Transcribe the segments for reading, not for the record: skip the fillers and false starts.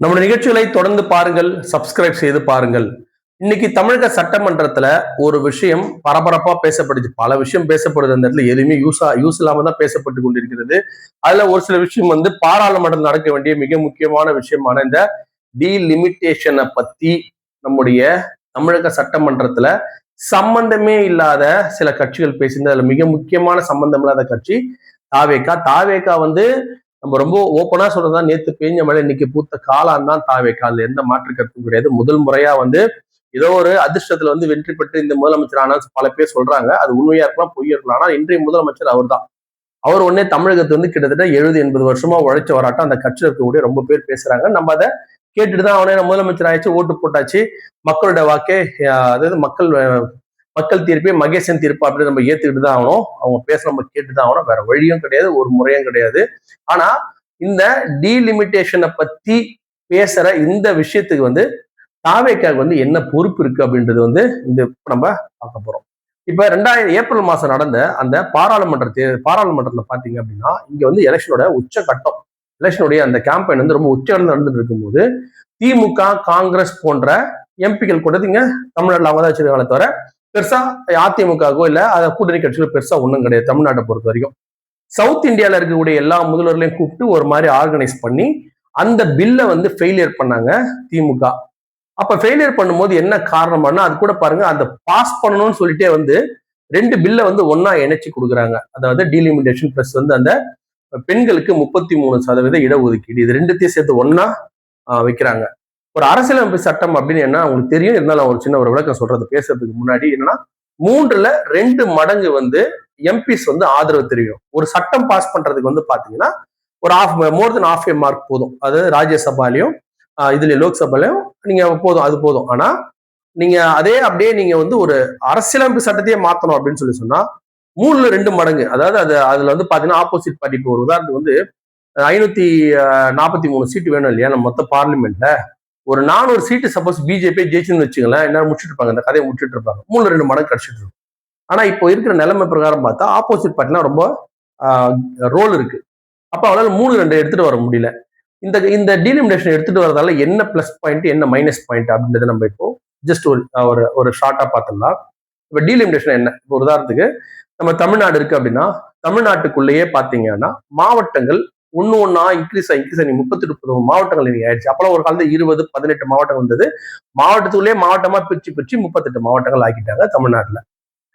நம்முடைய நிகழ்ச்சிகளை தொடர்ந்து பாருங்கள், சப்ஸ்கிரைப் செய்து பாருங்கள். இன்னைக்கு தமிழக சட்டமன்றத்துல ஒரு விஷயம் பரபரப்பா பேசப்படுது. பல விஷயம் பேசப்படுது. அந்த இடத்துல எதுவுமே யூஸ் இல்லாம தான் பேசப்பட்டு கொண்டிருக்கிறது. அதுல ஒரு சில விஷயம் பாராளுமன்றத்தில் நடக்க வேண்டிய மிக முக்கியமான விஷயமான இந்த டீலிமிட்டேஷனை பத்தி நம்முடைய தமிழக சட்டமன்றத்துல சம்பந்தமே இல்லாத சில கட்சிகள் பேசியிருந்தது. அதுல மிக முக்கியமான சம்பந்தம் இல்லாத கட்சி தாவேகா. தாவேகா நம்ம ரொம்ப ஓப்பனா சொல்றதா, நேத்து பேஞ்ச மழை இன்னைக்கு பூத்த காளான் தான் தாவேகா. அதுல எந்த மாற்று கருத்தும் கிடையாது. முதல் முறையா ஏதோ ஒரு அதிர்ஷ்டத்துல வெற்றி பெற்று இந்த முதலமைச்சர் ஆனால் பல பேர் சொல்றாங்க. அது உண்மையா இருக்கலாம், பொய்யா இருக்கலாம். ஆனா இன்றைய முதலமைச்சர் அவர் தான். அவர் உடனே தமிழகத்தை கிட்டத்தட்ட 70-80 வருஷமா உழைச்ச வராட்டம் அந்த கட்சியில் இருக்கக்கூடிய ரொம்ப பேர் பேசுறாங்க. நம்ம அதை கேட்டுட்டு தான் அவனே முதலமைச்சர் ஆயிடுச்சு, ஓட்டு போட்டாச்சு, மக்களோட வாக்கே, அதாவது மக்கள் தீர்ப்பே மகேசன் தீர்ப்பு அப்படின்னு நம்ம ஏத்துக்கிட்டு தான் ஆகணும். அவங்க பேச நம்ம கேட்டுதான் ஆகணும். வேற வழியும் கிடையாது, ஒரு முறையும் கிடையாது. ஆனா இந்த டீலிமிட்டேஷனை பத்தி பேசுற இந்த விஷயத்துக்கு தாவேக்காவுக்கு என்ன பொறுப்பு இருக்கு அப்படின்றது இந்த நம்ம பார்க்க போறோம். இப்ப ஏப்ரல் மாசம் நடந்த அந்த பாராளுமன்றத்துல பாத்தீங்க அப்படின்னா, இங்க எலெக்ஷனோட உச்சகட்டம், எலெக்ஷனுடைய அந்த கேம்பெயின் ரொம்ப உச்சம் நடந்துட்டு இருக்கும்போது திமுக, காங்கிரஸ் போன்ற எம்பிக்கள் கூட தமிழ்நாட்டில் அவங்க தான் வச்சிருக்காங்களே தவிர பெருசா அதிமுகவோ இல்ல அதை கூட்டணி கட்சிகள் பெருசா ஒண்ணும் கிடையாது. தமிழ்நாட்டை பொறுத்த வரைக்கும் சவுத் இந்தியால இருக்கக்கூடிய எல்லா முதல்வர்களையும் கூப்பிட்டு ஒரு மாதிரி ஆர்கனைஸ் பண்ணி அந்த பில்லை ஃபெயிலியர் பண்ணாங்க திமுக. அப்ப ஃபெயிலியர் பண்ணும்போது என்ன காரணம்னா, அது கூட பாருங்க, அந்த பாஸ் பண்ணணும்னு சொல்லிட்டே ரெண்டு பில்லை ஒன்னா இணைச்சு கொடுக்குறாங்க. அதாவது டீலிமிட்டேஷன் பிளஸ் அந்த பெண்களுக்கு 33% இடஒதுக்கீடு, இது ரெண்டுத்தையும் சேர்த்து ஒன்னா வைக்கிறாங்க. ஒரு அரசியலமைப்பு சட்டம் அப்படின்னு என்ன உங்களுக்கு தெரியும், இருந்தாலும் ஒரு சின்ன ஒரு விளக்கம் சொல்றது பேசுறதுக்கு முன்னாடி என்னன்னா, 3/2 மடங்கு எம்பிஸ் ஆதரவு தெரியும். ஒரு சட்டம் பாஸ் பண்றதுக்கு பாத்தீங்கன்னா ஒரு மோர் தென் half a மார்க் போதும். அது ராஜ்யசபாலையும் இதுல லோக்சபாலையும் நீங்க போதும், அது போதும். ஆனா நீங்க அப்படியே நீங்க ஒரு அரசியலமைப்பு சட்டத்தையே மாத்தணும் அப்படின்னு சொன்னா 3/2 மடங்கு, அதாவது அதுல பாத்தீங்கன்னா ஆப்போசிட் பார்ட்டி, இப்போ ஒரு உதாரணத்துக்கு 543 சீட்டு வேணும் இல்லையா நம்ம மொத்த பார்லிமெண்ட்ல, ஒரு 400 சீட்டு சப்போஸ் பிஜேபி ஜெயிச்சுன்னு வச்சுங்களேன், என்ன முடிச்சுட்டு இருப்பாங்க, இந்த கதையை முடிச்சுட்டு இருப்பாங்க. 3/2 மடங்கு கிடைச்சிட்டு இருக்கும். ஆனா இப்போ இருக்கிற நிலைமை பிரகாரம் பார்த்தா ஆப்போசிட் பார்ட்டிலாம் ரொம்ப ரோல் இருக்கு. அப்ப அவளால் 3/2 எடுத்துட்டு வர முடியல. இந்த டீலிமிட்டேஷன் எடுத்துட்டு வரதால என்ன பிளஸ் பாயிண்ட், என்ன மைனஸ் பாயிண்ட் அப்படின்றத நம்ம இப்போ ஜஸ்ட் ஒரு ஷார்ட்டா பார்த்துடலாம். இப்ப டீலிமிட்டேஷன் என்ன, இப்போ உதாரணத்துக்கு நம்ம தமிழ்நாடு இருக்கு அப்படின்னா, தமிழ்நாட்டுக்குள்ளேயே பாத்தீங்கன்னா மாவட்டங்கள் ஒன்னா இன்க்ரீஸ் ஆகி 38 மாவட்டங்கள் நீங்க ஆயிடுச்சு. அப்பெல்லாம் ஒரு காலத்துல 20-18 மாவட்டம் வந்தது. மாவட்டத்துக்குள்ளேயே மாவட்டமா பிரிச்சு 38 மாவட்டங்கள் ஆக்கிட்டாங்க தமிழ்நாட்டுல.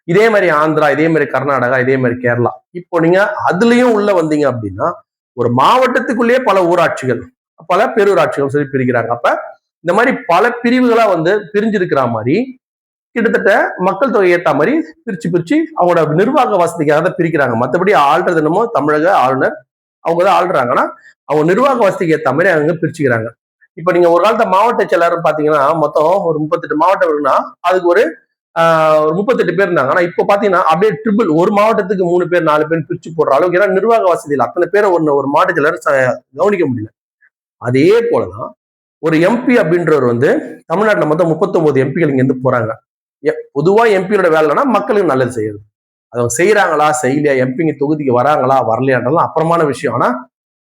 இதே மாதிரி ஆந்திரா, இதே மாதிரி கர்நாடகா, இதே மாதிரி கேரளா. இப்போ நீங்க அதுலயும் உள்ள வந்தீங்க அப்படின்னா ஒரு மாவட்டத்துக்குள்ளேயே பல ஊராட்சிகள், பல பேரூராட்சிகள் சொல்லி பிரிக்கிறாங்க. அப்ப இந்த மாதிரி பல பிரிவுகளா பிரிஞ்சிருக்கிற மாதிரி கிட்டத்தட்ட மக்கள் தொகை ஏற்ற மாதிரி பிரிச்சு அவங்களோட நிர்வாக வசதிக்காக தான் பிரிக்கிறாங்க. மற்றபடி ஆள்றது என்னமோ தமிழக ஆளுநர், அவங்க தான் ஆள்றாங்கன்னா அவங்க நிர்வாக வசதிக்கு ஏற்ற மாதிரி அவங்க பிரிச்சுக்கிறாங்க. இப்ப நீங்க ஒரு காலத்துல மாவட்ட செயலாளர் பாத்தீங்கன்னா மொத்தம் ஒரு 38 மாவட்டம் இருக்குன்னா அதுக்கு ஒரு 38 பேர் இருந்தாங்க. ஆனா இப்ப பாத்தீங்கன்னா அப்படியே ட்ரிபிள், ஒரு மாவட்டத்துக்கு 3 பேர் 4 பேர் பிரிச்சு போடுற அளவுக்கு, ஏன்னா நிர்வாக வசதியில் அத்தனை பேரை ஒரு மாவட்ட செயலர் கவனிக்க முடியல. அதே போலதான் ஒரு எம்பி அப்படின்றவர் தமிழ்நாட்டுல மொத்தம் 39 எம்பிகள் இங்க இருந்து போறாங்க. பொதுவா எம்பியோட வேலைன்னா மக்களுக்கு நல்லது செய்யுது. அதை செய்யறாங்களா செய்யலையா, எம்பிங்க தொகுதிக்கு வராங்களா வரலையான்றதும் அப்புறமான விஷயம். ஆனா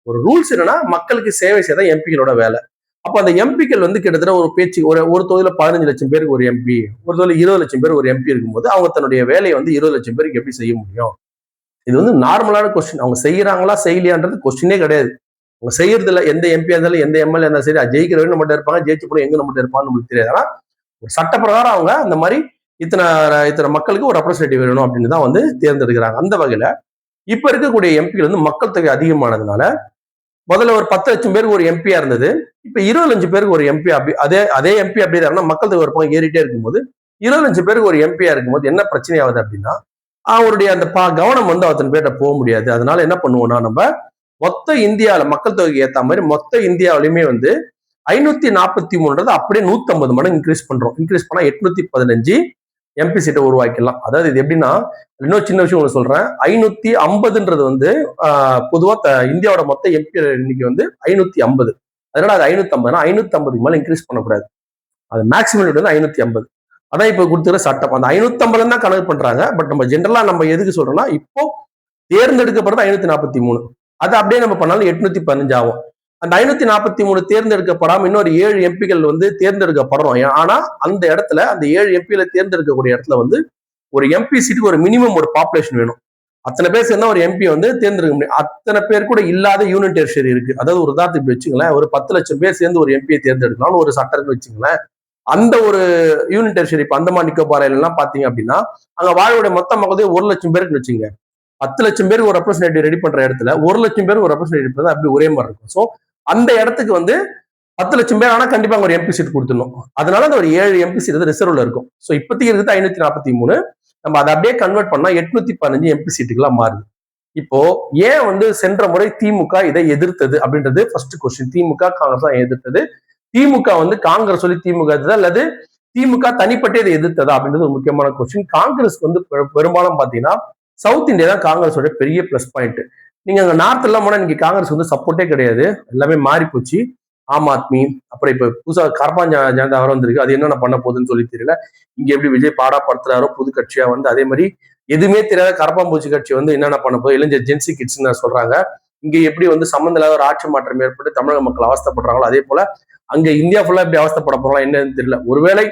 ஒரு ரூல்ஸ் என்னன்னா மக்களுக்கு சேவை செய்யதான் எம்பிகளோட வேலை. அப்ப அந்த எம்பிக்கள் கிட்டத்தட்ட ஒரு பேச்சு ஒரு தொகுதியில 15 லட்சம் பேருக்கு ஒரு எம்பி, ஒரு தொகுதியில 20 லட்சம் பேருக்கு ஒரு எம்பி இருக்கும்போது அவங்க தன்னுடைய வேலையை 20 லட்சம் பேருக்கு எப்படி செய்ய முடியும்? இது நார்மலான கொஸ்டின். அவங்க செய்யறாங்களா செய்யலையான்றது கொஸ்டினே கிடையாது. அவங்க செய்யறது இல்லை. எந்த எம்பியா இருந்தாலும் எந்த எம்எல்ஏ இருந்தாலும் சரி, ஜெயிக்கிறவங்க மட்டும் இருப்பாங்க, ஜெயிச்சு போட எங்க மட்டும் இருப்பான்னு நம்மளுக்கு தெரியாது. ஆனா ஒரு சட்ட பிரகாரம் அவங்க அந்த மாதிரி இத்தனை மக்களுக்கு ஒரு ரெப்ரஸன்டேட்டிவ் வேணும் அப்படின்னு தான் தேர்ந்தெடுக்கிறாங்க. அந்த வகையில இப்ப இருக்கக்கூடிய எம்பிகள் மக்கள் தொகை அதிகமானதுனால முதல்ல ஒரு 10 லட்சம் பேருக்கு ஒரு எம்பியா இருந்தது, இப்ப 20 லட்சம் பேருக்கு ஒரு எம்பி. அப்படி அதே எம்பி அப்படி தான் மக்கள் தொகை ஒரு பக்கம் ஏறிட்டே இருக்கும்போது 20 லட்சம் பேருக்கு ஒரு எம்பியா இருக்கும்போது என்ன பிரச்சனை ஆகுது அப்படின்னா, அவருடைய அந்த கவனம் அத்தனை பேர்கிட்ட போக முடியாது. அதனால என்ன பண்ணுவோம்னா, நம்ம மொத்த இந்தியாவில மக்கள் தொகைக்கு ஏத்த மாதிரி மொத்த இந்தியாவிலுமே 543 அப்படியே 150 மடங்கு இன்க்ரீஸ் பண்றோம். இன்க்ரீஸ் பண்ணா 815 எம்பி சீட்டை உருவாக்கிடலாம். அதாவது இது எப்படின்னா, இன்னொரு சின்ன விஷயம் ஒன்று சொல்றேன். 550ன்றது பொதுவா இந்தியாவோட மொத்த எம்பி இன்னைக்கு 550. அதனால அது 550, 550க்கு மேல இன்க்ரீஸ் பண்ணக்கூடாது. அது மேக்சிமம் 550. அதான் இப்ப கொடுத்துக்கிற சட்டம். அந்த 550 தான் கணக்கு பண்றாங்க. பட் நம்ம ஜென்ரலா நம்ம எதுக்கு சொல்றோம்னா, இப்போ தேர்ந்தெடுக்கப்படுறது 543. அது அப்படியே நம்ம பண்ணாலும் 815 ஆகும். அந்த 543 தேர்ந்தெடுக்கப்படாம இன்னொரு 7 எம்பிகள் வந்து தேர்ந்தெடுக்கப்படணும். ஆனா அந்த இடத்துல அந்த 7 எம்பியில தேர்ந்தெடுக்கக்கூடிய இடத்துல வந்து ஒரு எம்பி சீட்டுக்கு ஒரு மினிமம் ஒரு பாப்புலேஷன் வேணும். அத்தனை பேர் சேர்ந்தா ஒரு எம்பி வந்து தேர்ந்தெடுக்க முடியும். அத்தனை பேர் கூட இல்லாத யூனியன் டெரிட்டரி இருக்கு. அதாவது ஒரு உதாரணத்துக்கு வச்சுங்களேன், ஒரு 10 லட்சம் பேர் சேர்ந்து ஒரு எம்பியை தேர்ந்தெடுக்கலாம்னு ஒரு சட்டம் இருக்கு வச்சுங்களேன். அந்த ஒரு யூனியன் டெரிட்டரி இப்ப அந்தமான் நிக்கோபார் எல்லாம் பாத்தீங்க அப்படின்னா அங்க வாழக்கூடிய மொத்த மக்கள் 1 லட்சம் பேருக்கு வச்சுங்க. 10 லட்சம் பேருக்கு ஒரு ரெப்ரஸன்டேட்டிவ் ரெடி பண்ற இடத்துல 1 லட்சம் பேருக்கு ஒரு ரெப்ரஸன்டேட்டிவ் அப்படி ஒரே மாதிரி இருக்கும். ஸோ அந்த இடத்துக்கு வந்து 10 லட்சம் பேர் ஆனா கண்டிப்பா ஒரு எம்பி சீட் கொடுத்துடணும். அதனால அந்த ஒரு 7 எம்பி சீட் வந்து ரிசர்வ்ல இருக்கும். ஸோ இப்போதைக்கு இருக்குது 543. நம்ம அதை அப்படியே கன்வெர்ட் பண்ணா 815 எம்பி சீட்டுகளா மாறுது. இப்போ ஏன் வந்து சென்ற முறை திமுக இதை எதிர்த்தது அப்படின்றது ஃபர்ஸ்ட் கொஸ்டின். திமுக காங்கிரஸ் தான் எதிர்த்தது. திமுக வந்து காங்கிரஸ் சொல்லி திமுக அல்லது திமுக தனிப்பட்ட இதை எதிர்த்ததா அப்படின்றது ஒரு முக்கியமான கொஸ்டின். காங்கிரஸ் வந்து பெரும்பாலும் பாத்தீங்கன்னா சவுத் இந்தியா தான் காங்கிரஸோட பெரிய பிளஸ் பாயிண்ட். நீங்க அங்க நார்த் எல்லாம் போனா நீங்க காங்கிரஸ் வந்து சப்போர்ட்டே கிடையாது, எல்லாமே மாறி போச்சு. ஆம் ஆத்மி, அப்புறம் இப்ப புதுசா கர்பான் ஜனதா வர வந்திருக்கு, அது என்னென்ன பண்ண போகுதுன்னு சொல்லி தெரியல. இங்க எப்படி விஜய் பாடாப்படுத்துறாரோ புது கட்சியா வந்து, அதே மாதிரி எதுவுமே தெரியாத கரப்பாம்பூச்சி கட்சி வந்து என்னென்ன பண்ண போகுது, இளைஞர் ஜென்சி கிட்ஸ் சொல்றாங்க. இங்க எப்படி வந்து சம்பந்தம் இல்லாத ஒரு ஆட்சி மாற்றம் ஏற்பட்டு தமிழக மக்கள் அவஸ்தப்படுறாங்களோ அதே போல அங்க இந்தியா ஃபுல்லா எப்படி அவஸ்தப்பட போறோம் என்னன்னு தெரியல. ஒருவேளை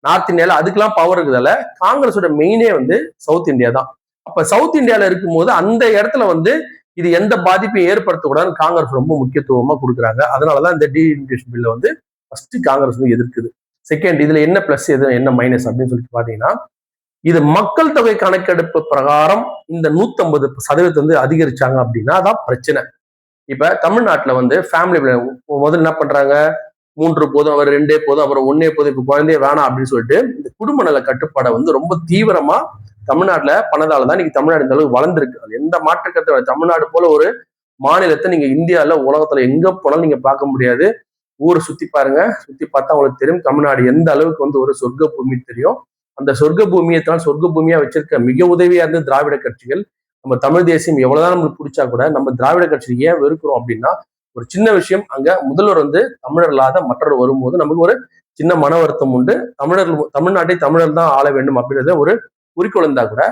நார்த் இந்தியால அதுக்கெல்லாம் பவர் இருக்குதால காங்கிரஸோட மெயினே வந்து சவுத் இந்தியா தான். அப்ப சவுத் இந்தியால இருக்கும்போது அந்த இடத்துல வந்து இது எந்த பாதிப்பையும் ஏற்படுத்தக்கூடாதுன்னு காங்கிரஸ் ரொம்ப முக்கியத்துவமா கொடுக்குறாங்க. அதனாலதான் இந்த டீலிமிட்டேஷன் பில்ல வந்து ஃபர்ஸ்ட் காங்கிரஸ் வந்து எதிர்க்குது. செகண்ட், இதுல என்ன பிளஸ் எது என்ன மைனஸ் அப்படின்னு சொல்லிட்டு பாத்தீங்கன்னா, இது மக்கள் தொகை கணக்கெடுப்பு பிரகாரம் இந்த 150% வந்து அதிகரிச்சாங்க அப்படின்னா அதான் பிரச்சனை. இப்ப தமிழ்நாட்டுல வந்து ஃபேமிலி முதல்ல என்ன பண்றாங்க, 3 போதும், அவர் 2 போதும், அப்புறம் 1 போதும், இப்ப குழந்தைய வேணாம் அப்படின்னு சொல்லிட்டு இந்த குடும்ப நல கட்டுப்பாடை வந்து ரொம்ப தீவிரமா தமிழ்நாட்டுல பண்ணதாலதான் இன்னைக்கு தமிழ்நாடு இந்த அளவுக்கு வளர்ந்துருக்கு. அது எந்த மாற்றுக்கத்தை தமிழ்நாடு போல ஒரு மாநிலத்தை நீங்க இந்தியால உலகத்துல எங்க போனாலும் நீங்க பார்க்க முடியாது. ஊரை சுத்தி பாருங்க, சுத்தி பார்த்தா உங்களுக்கு தெரியும் தமிழ்நாடு எந்த அளவுக்கு வந்து ஒரு சொர்க்க பூமி தெரியும். அந்த சொர்க்க பூமியை தான் சொர்க்க பூமியா வச்சிருக்க மிக உதவியா இருந்து திராவிட கட்சிகள். நம்ம தமிழ் தேசியம் எவ்வளவுதான் நம்மளுக்கு பிடிச்சா கூட நம்ம திராவிட கட்சி ஏன் வெறுக்கிறோம் அப்படின்னா, ஒரு சின்ன விஷயம், அங்க முதல்வர் வந்து தமிழர் இல்லாத மற்றவர் வரும்போது நமக்கு ஒரு சின்ன மன வருத்தம் உண்டு. தமிழ்நாட்டை தமிழர் தான் ஆள வேண்டும் அப்படின்றத ஒரு குறிக்கோள் இருந்தா கூட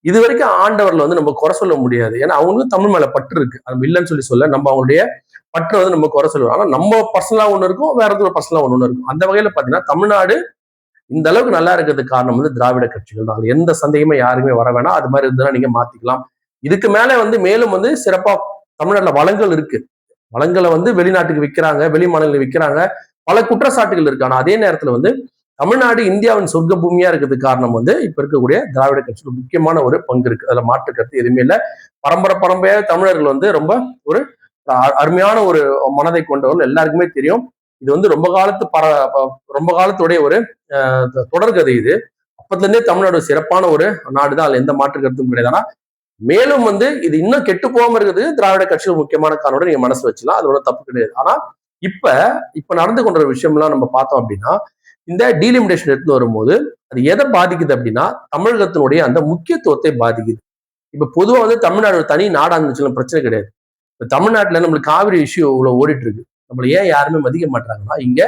இது வரைக்கும் ஆண்டவர்ல வந்து நம்ம குறை சொல்ல முடியாது. ஏன்னா அவங்களுக்கு தமிழ் மேல பற்று இருக்கு, அது இல்லைன்னு சொல்ல நம்ம அவங்களுடைய பற்றை வந்து நம்ம குறை சொல்லுவோம். ஆனா நம்ம பர்சனலா ஒண்ணு இருக்கும், வேற ஒரு பர்சனலா ஒண்ணு இருக்கும். அந்த வகையில பாத்தீங்கன்னா தமிழ்நாடு இந்த அளவுக்கு நல்லா இருக்கிறதுக்கு காரணம் வந்து திராவிட கட்சிகள் தான். எந்த சந்தேகமே யாருக்குமே வர வேணாம். அது மாதிரி இருந்தா நீங்க மாத்திக்கலாம். இதுக்கு மேல வந்து மேலும் வந்து சிறப்பா தமிழ்நாட்டுல வளங்கள் இருக்கு. வளங்களை வந்து வெளிநாட்டுக்கு விற்கிறாங்க, வெளி மாநிலங்களுக்கு விற்கிறாங்க, பல குற்றச்சாட்டுகள் இருக்கு. ஆனா அதே நேரத்துல வந்து தமிழ்நாடு இந்தியாவின் சொர்க்க பூமியா இருக்கிறதுக்கு காரணம் வந்து இப்ப இருக்கக்கூடிய திராவிட கட்சியில் முக்கியமான ஒரு பங்கு இருக்கு. அதுல மாற்று கருத்து எதுவுமே இல்லை. பரம்பரையா தமிழர்கள் வந்து ரொம்ப ஒரு அருமையான ஒரு மனதை கொண்டவர்கள் எல்லாருக்குமே தெரியும். இது வந்து ரொம்ப காலத்துடைய ஒரு தொடர்கதை. இது அப்பத்துல இருந்தே தமிழ்நாடு சிறப்பான ஒரு நாடுதான், அதுல எந்த மாற்று கருத்தும் கிடையாது. ஆனா மேலும் வந்து இது இன்னும் கெட்டு போகாம இருக்குது திராவிட கட்சிகள் முக்கியமான காரணம் நீங்க மனசு வச்சுலாம், அது ஒன்றும் தப்பு கிடையாது. ஆனா இப்ப நடந்து கொண்ட விஷயம்லாம் நம்ம பார்த்தோம் அப்படின்னா, இந்த டீலிமிடேஷன் எடுத்து வரும்போது அது எதை பாதிக்குது அப்படின்னா தமிழகத்தினுடைய அந்த முக்கியத்துவத்தை பாதிக்குது. இப்ப பொதுவா வந்து தமிழ்நாடு ஒரு தனி நாடா இருந்துச்சுன்னு பிரச்சனை கிடையாது. இப்ப தமிழ்நாட்டுல நம்மளுக்கு காவிரி இஷ்யூ இவ்வளவு ஓடிட்டு இருக்கு. நம்மள ஏன் யாருமே மதிக்க மாட்டாங்கன்னா, இங்க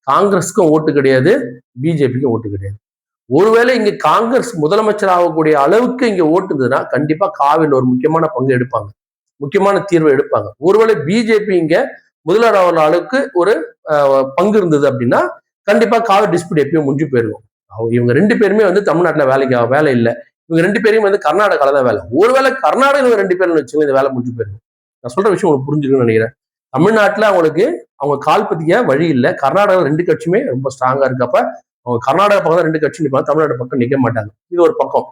காங்கிரஸுக்கும் ஓட்டு கிடையாது, பிஜேபிக்கும் ஓட்டு கிடையாது. ஒருவேளை இங்க காங்கிரஸ் முதலமைச்சர் ஆகக்கூடிய அளவுக்கு இங்க ஓட்டுதுன்னா கண்டிப்பா காவிரியில் ஒரு முக்கியமான பங்கு எடுப்பாங்க, முக்கியமான தீர்வை எடுப்பாங்க. ஒருவேளை பிஜேபி இங்க முதல்வர் அளவுக்கு ஒரு பங்கு இருந்தது அப்படின்னா கண்டிப்பா காவிரி டிஸ்பியூட் எப்பயும் முடிஞ்சு போயிருக்கும். இவங்க 2 பேருமே வந்து தமிழ்நாட்டுல வேலை இல்லை. இவங்க 2 பேரும் வந்து கர்நாடகால தான் வேலை. ஒருவேளை கர்நாடகா இவங்க 2 பேரும் வச்சுங்க இந்த வேலை முடிஞ்சு போயிருக்கும். நான் சொல்ற விஷயம் உங்களுக்கு புரிஞ்சுக்கணும்னு நினைக்கிறேன். தமிழ்நாட்டுல அவங்களுக்கு அவங்க கால்பதிக்க வழி இல்லை. கர்நாடகா 2 கட்சியுமே ரொம்ப ஸ்ட்ராங்கா இருக்கப்ப அவங்க கர்நாடகா பக்கம் 2 கட்சி நிற்பாங்க, தமிழ்நாடு பக்கம் நிக்க மாட்டாங்க. இது ஒரு பக்கம்.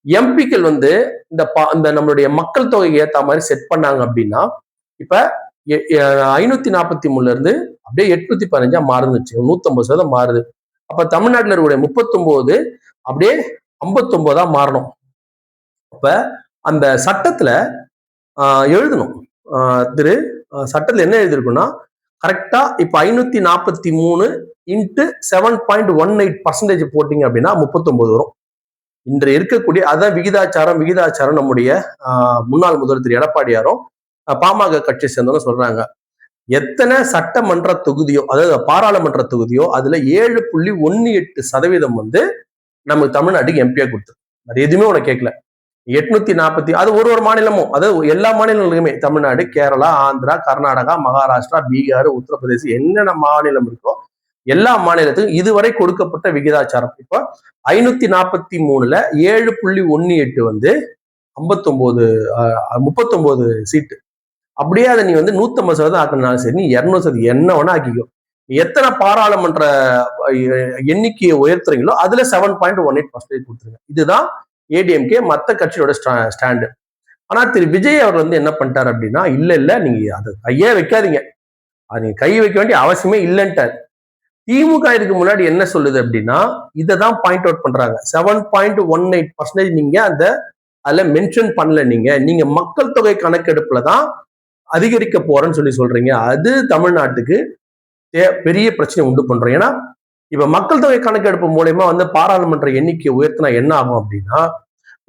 எம்பிக்கள் வந்து இந்த நம்மளுடைய மக்கள் தொகைக்கு ஏத்த மாதிரி செட் பண்ணாங்க அப்படின்னா இப்ப 543 இருந்து அப்படியே 815 மாறுதுன்னு வச்சு 150% மாறுது. அப்ப தமிழ்நாட்டில் இருக்கக்கூடிய 39 அப்படியே 59 மாறணும். அப்ப அந்த சட்டத்துல எழுதணும், சட்டத்துல என்ன எழுதிருக்குன்னா கரெக்டா இப்ப 543 இன்ட்டு 7.18% போட்டீங்க அப்படின்னா 39 வரும். இன்று இருக்கக்கூடிய அதான் விகிதாச்சாரம் நம்முடைய முன்னாள் முதல்வர் திரு எடப்பாடியாரும் பாமக கட்சியை சேர்ந்தவங்க சொல்றாங்க. எத்தனை சட்டமன்ற தொகுதியோ, அதாவது பாராளுமன்ற தொகுதியோ அதுல 7.18% வந்து நம்ம தமிழ்நாட்டுக்கு எம்பியா கொடுத்தது. அது எதுவுமே உனக்கு கேட்கல. 840 அது ஒரு மாநிலமும், அதாவது எல்லா மாநிலங்களுக்குமே, தமிழ்நாடு, கேரளா, ஆந்திரா, கர்நாடகா, மகாராஷ்டிரா, பீகார், உத்தரப்பிரதேசம், என்னென்ன மாநிலம் இருக்கோ எல்லா மாநிலத்துக்கும் இதுவரை கொடுக்கப்பட்ட விகிதாச்சாரம். இப்ப 543ல 7.18 வந்து 59 39 சீட்டு. அப்படியே அதை நீ வந்து 150% ஆக்கினாலும் சரி, நீ 200% என்ன வேணா ஆக்கிக்கோ. எத்தனை பாராளுமன்ற எண்ணிக்கையை உயர்த்துறீங்களோ அதுல 7.18% கொடுத்துருங்க. இதுதான் ஏடிஎம்கே மத்த கட்சியோட ஸ்டாண்டு. ஆனா திரு விஜய் அவர் வந்து என்ன பண்ணிட்டார் அப்படின்னா, இல்ல நீங்க அதை கையே வைக்காதீங்க, அது நீங்க கை வைக்க வேண்டிய அவசியமே இல்லைன்ட்டார். திமுக இதுக்கு முன்னாடி என்ன சொல்லுது அப்படின்னா, இதை தான் பாயிண்ட் அவுட் பண்றாங்க. 7.18% நீங்க அந்த அதுல மென்ஷன் பண்ணல. நீங்க மக்கள் தொகை கணக்கெடுப்புல தான் அதிகரிக்க போறேன்னு சொல்றீங்க. அது தமிழ்நாட்டுக்கு பெரிய பிரச்சனை உண்டு பண்றோம். ஏன்னா இப்ப மக்கள் தொகை கணக்கெடுப்பு மூலயமா வந்து பாராளுமன்ற எண்ணிக்கையை உயர்த்தினா என்ன ஆகும் அப்படின்னா,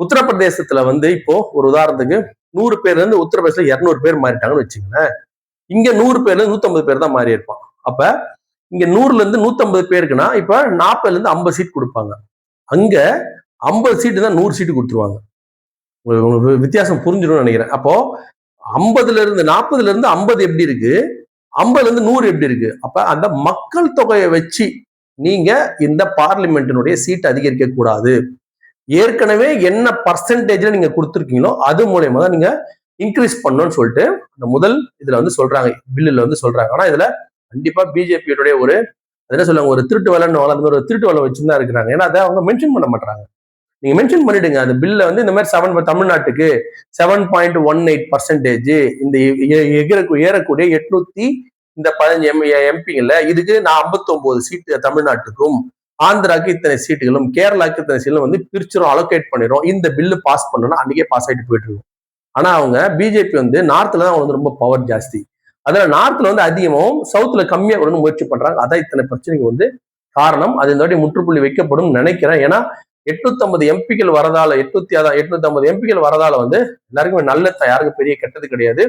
உத்தரப்பிரதேசத்துல வந்து இப்போ ஒரு உதாரணத்துக்கு 100 பேர்ல இருந்து உத்தரப்பிரதேசத்துல 200 பேர் மாறிட்டாங்கன்னு வச்சுங்களேன். இங்க 100 பேர்ல இருந்து 150 பேர் தான் மாறி இருப்பான். அப்ப இங்க 100ல இருந்து 150 பேருக்குன்னா இப்ப 40ல இருந்து 50 சீட் கொடுப்பாங்க. அங்க 50 சீட்டு தான் 100 சீட்டு கொடுத்துருவாங்க. வித்தியாசம் புரிஞ்சிடும் நினைக்கிறேன். அப்போ 40ல இருந்து 50 எப்படி இருக்கு, 50ல இருந்து 100 எப்படி இருக்கு. அப்ப அந்த மக்கள் தொகையை வச்சு நீங்க இந்த பார்லிமெண்டினுடைய சீட் அதிகரிக்க கூடாது. ஏற்கனவே என்ன பர்சன்டேஜ்ல நீங்க கொடுத்துருக்கீங்களோ அது மூலயமா தான் நீங்க இன்க்ரீஸ் பண்ணணும்னு சொல்லிட்டு அந்த முதல் இதுல வந்து சொல்றாங்க, பில்லுல வந்து சொல்றாங்க. ஆனா இதுல கண்டிப்பா பிஜேபியோடைய ஒரு என்ன சொல்லுவாங்க, ஒரு திருட்டு வேலைன்னு அந்த மாதிரி ஒரு திருட்டு வேலை வச்சுதான் இருக்கிறாங்க. ஏன்னா அதை அவங்க மென்ஷன் பண்ண மாட்டாங்க. நீங்க மென்ஷன் பண்ணிடுங்க அந்த பில்ல வந்து இந்த மாதிரி தமிழ்நாட்டுக்கு 7.18% இந்த ஏறக்கூடிய 815 எம்பிங்கள்ல இதுக்கு நான் 59 சீட்டு தமிழ்நாட்டுக்கும், ஆந்திராக்கு இத்தனை சீட்டுகளும், கேரளாக்கு இத்தனை சீட்டுகளும் வந்து பிரிச்சிரும், அலோகேட் பண்ணிடும். இந்த பில்லு பாஸ் பண்ணணும் அன்னைக்கே பாஸ் ஆகிட்டு போயிட்டு இருக்கும். ஆனா அவங்க பிஜேபி வந்து நார்த்ல தான் வந்து ரொம்ப பவர் ஜாஸ்தி. அதுல நார்த்ல வந்து அதிகமாகவும் சவுத்ல கம்மியா வரணும் முயற்சி பண்றாங்க. அதான் இத்தனை பிரச்சனைக்கு வந்து காரணம். அது இந்த வாட்டி முற்றுப்புள்ளி வைக்கப்படும் நினைக்கிறேன். ஏன்னா 850 எம்பிக்கள் வரதால 850 எம்பிக்கள் வரதால வந்து எல்லாருக்குமே நல்லது, யாருக்கும் பெரிய கெட்டது கிடையாது.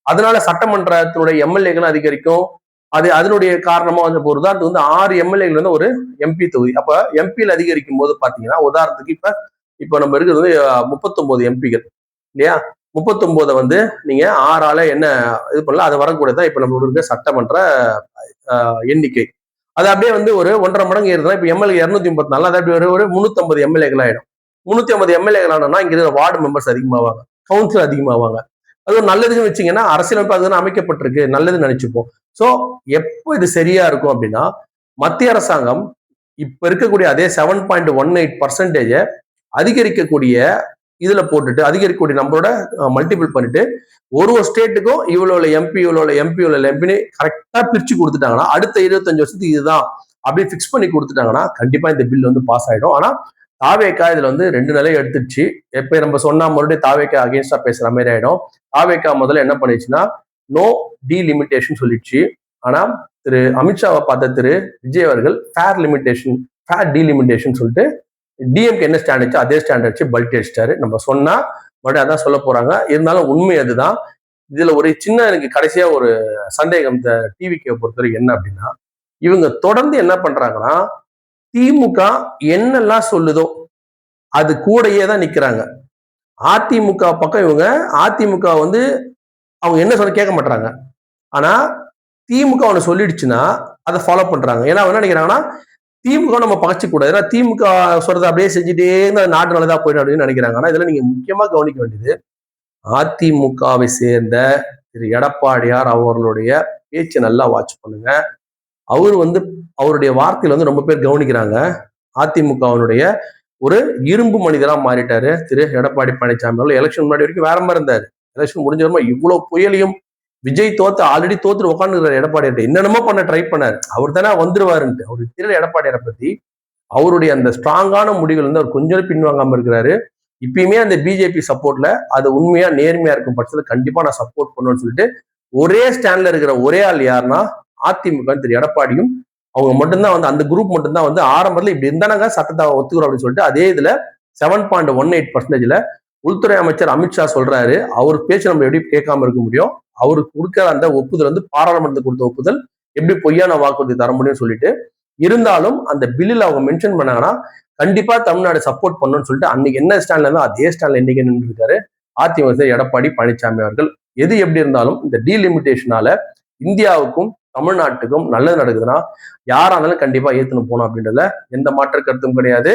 அதனால சட்டமன்றத்தினுடைய எம்எல்ஏக்களும் அதிகரிக்கும். அது அதனுடைய காரணமா வந்து ஒரு உதாரணத்துக்கு வந்து 6 எம்எல்ஏகள் வந்து ஒரு எம்பி தொகுதி. அப்ப எம்பியில் அதிகரிக்கும் போது பாத்தீங்கன்னா உதாரணத்துக்கு இப்ப நம்ம இருக்கிறது வந்து 39 எம்பிகள் இல்லையா. 39 வந்து நீங்க 6ஆல என்ன இது பண்ணலாம், அது வரக்கூடியதான் இப்ப நம்மளோட இருக்க சட்டமன்ற எண்ணிக்கை. அது அப்படியே வந்து ஒரு 1.5 மடங்கு ஏறுதுன்னா இப்ப எம்எல்ஏ 234, அது அப்படி ஒரு 350 எம்எல்ஏகள் ஆயிடும். 350 எம்எல்ஏகள் ஆனோம்னா இங்க இருக்கிற வார்டு மெம்பர்ஸ் அதிகமாவாங்க, கவுன்சிலர் அதிகமாவாங்க. அது ஒரு நல்லதுன்னு வச்சீங்கன்னா அரசியலமைப்பு அதுதான் அமைக்கப்பட்டிருக்கு, நல்லதுன்னு நினைச்சுப்போம். சோ எப்போ இது சரியா இருக்கும் அப்படின்னா, மத்திய அரசாங்கம் இப்ப இருக்கக்கூடிய அதே 7.18% அதிகரிக்கக்கூடிய இதுல போட்டுட்டு அதிகரிக்கக்கூடிய நம்மளோட மல்டிபிள் பண்ணிட்டு ஒரு ஸ்டேட்டுக்கும் இவ்வளவு எம்பி இவ்வளவு எம்பி இவ்வளவு எம்பின்னு கரெக்டா பிரிச்சு கொடுத்துட்டாங்கன்னா அடுத்த 25 வருஷத்துக்கு இதுதான் அப்படி பிக்ஸ் பண்ணி கொடுத்துட்டாங்கன்னா கண்டிப்பா இந்த பில் வந்து பாஸ் ஆயிடும். ஆனா தாவேக்கா இதுல வந்து 2 நிலையை எடுத்துச்சு. எப்ப நம்ம சொன்னா மறுபடியும் தாவேக்கா அகேன்ஸ்டா பேசுற மாதிரி ஆயிடும். தாவேக்கா முதல்ல என்ன பண்ணிடுச்சுன்னா நோ டீலிமிட்டேஷன் சொல்லிடுச்சு. ஆனா திரு அமித்ஷாவை பார்த்த திரு விஜய் அவர்கள் ஃபேர் டீலிமிட்டேஷன் சொல்லிட்டு டிஎம்கே என்ன ஸ்டாண்ட் வச்சு அதே ஸ்டாண்ட் வச்சு பல்ட்டி அடிச்சிட்டாரு. நம்ம சொன்னா மறுபடியும் அதான் சொல்ல போறாங்க. இருந்தாலும் உண்மை அதுதான். இதுல ஒரு சின்ன எனக்கு கடைசியா ஒரு சந்தேகம் இந்த டிவிக்கு பொறுத்தவரைக்கும் என்ன அப்படின்னா, இவங்க தொடர்ந்து என்ன பண்றாங்கன்னா திமுக என்னெல்லாம் சொல்லுதோ அது கூடயே தான் நிக்கிறாங்க. அதிமுக பக்கம் இவங்க அதிமுக வந்து அவங்க என்ன சொல்ல கேட்க மாட்டாங்க. ஆனா திமுக அவனை சொல்லிடுச்சுன்னா அதை ஃபாலோ பண்றாங்க. ஏன்னா என்ன நினைக்கிறாங்கன்னா திமுக நம்ம பகச்சு கூடாது, ஏன்னா திமுக சொல்றதை அப்படியே செஞ்சுட்டே நாட்டு நல்லதா போயிடும் அப்படின்னு நினைக்கிறாங்க. ஆனா இதுல நீங்க முக்கியமா கவனிக்க வேண்டியது அதிமுகவை சேர்ந்த திரு எடப்பாடியார் அவர்களுடைய பேச்சு நல்லா வாட்ச் பண்ணுங்க. அவர் வந்து அவருடைய வார்த்தையில வந்து ரொம்ப பேர் கவனிக்கிறாங்க. அதிமுகவினுடைய ஒரு இரும்பு மனிதரா மாறிட்டாரு திரு எடப்பாடி பழனிசாமி அவர்கள். எலெக்ஷன் முன்னாடி வரைக்கும் வேற மாதிரி இருந்தாரு. எலெக்ஷன் முடிஞ்ச வரமா இவ்வளவு புயலையும் விஜய் ஆல்ரெடி தோத்து உட்காந்துருக்காரு எடப்பாடியார். என்னென்னமோ பண்ண ட்ரை பண்ணாரு. அவர் தானே வந்துருவாருன்ட்டு. அவருக்கு தெரியல எடப்பாடியாரை பத்தி. அவருடைய அந்த ஸ்ட்ராங்கான முடிவுகள் வந்து அவர் கொஞ்சம் பின்வாங்காம இருக்கிறாரு. இப்பயுமே அந்த பிஜேபி சப்போர்ட்ல அது உண்மையா நேர்மையா இருக்கும் பட்சத்துல கண்டிப்பா நான் சப்போர்ட் பண்ணுவேன்னு சொல்லிட்டு ஒரே ஸ்டாண்ட்ல இருக்கிற ஒரே ஆள் யாருன்னா அதிமுக திரு எடப்பாடியும் அவங்க மட்டும்தான் வந்து அந்த குரூப் மட்டும்தான் வந்து ஆரம்பத்துல இப்படி இருந்தானாங்க சட்டத்தை ஒத்துக்கிறோம் அப்படின்னு சொல்லிட்டு அதே இதுல 7.18%ல உள்துறை அமைச்சர் அமித்ஷா சொல்றாரு. அவர் பேச்சு நம்ம எப்படி கேட்காம இருக்க முடியும்? அவருக்கு கொடுக்கிற அந்த ஒப்புதல் வந்து பாராளுமன்றத்துக்கு கொடுத்த ஒப்புதல் எப்படி பொய்யான வாக்குறுதி தர முடியும்னு சொல்லிட்டு இருந்தாலும் அந்த பில்லில் அவங்க மென்ஷன் பண்ணாங்கன்னா கண்டிப்பா தமிழ்நாடு சப்போர்ட் பண்ணணும்னு சொல்லிட்டு அன்னைக்கு என்ன ஸ்டாண்ட்ல இருந்தா அதே ஸ்டாண்ட்ல இன்னைக்கு நின்று இருக்காரு அதிமுக எடப்பாடி பழனிசாமி அவர்கள். எது எப்படி இருந்தாலும் இந்த டீலிமிட்டேஷனால இந்தியாவுக்கும் தமிழ்நாட்டுக்கும் நல்லது நடக்குதுன்னா யாரா இருந்தாலும் கண்டிப்பா ஏத்துன்னு போகணும் அப்படின்றதுல எந்த மாற்று கருத்தும் கிடையாது.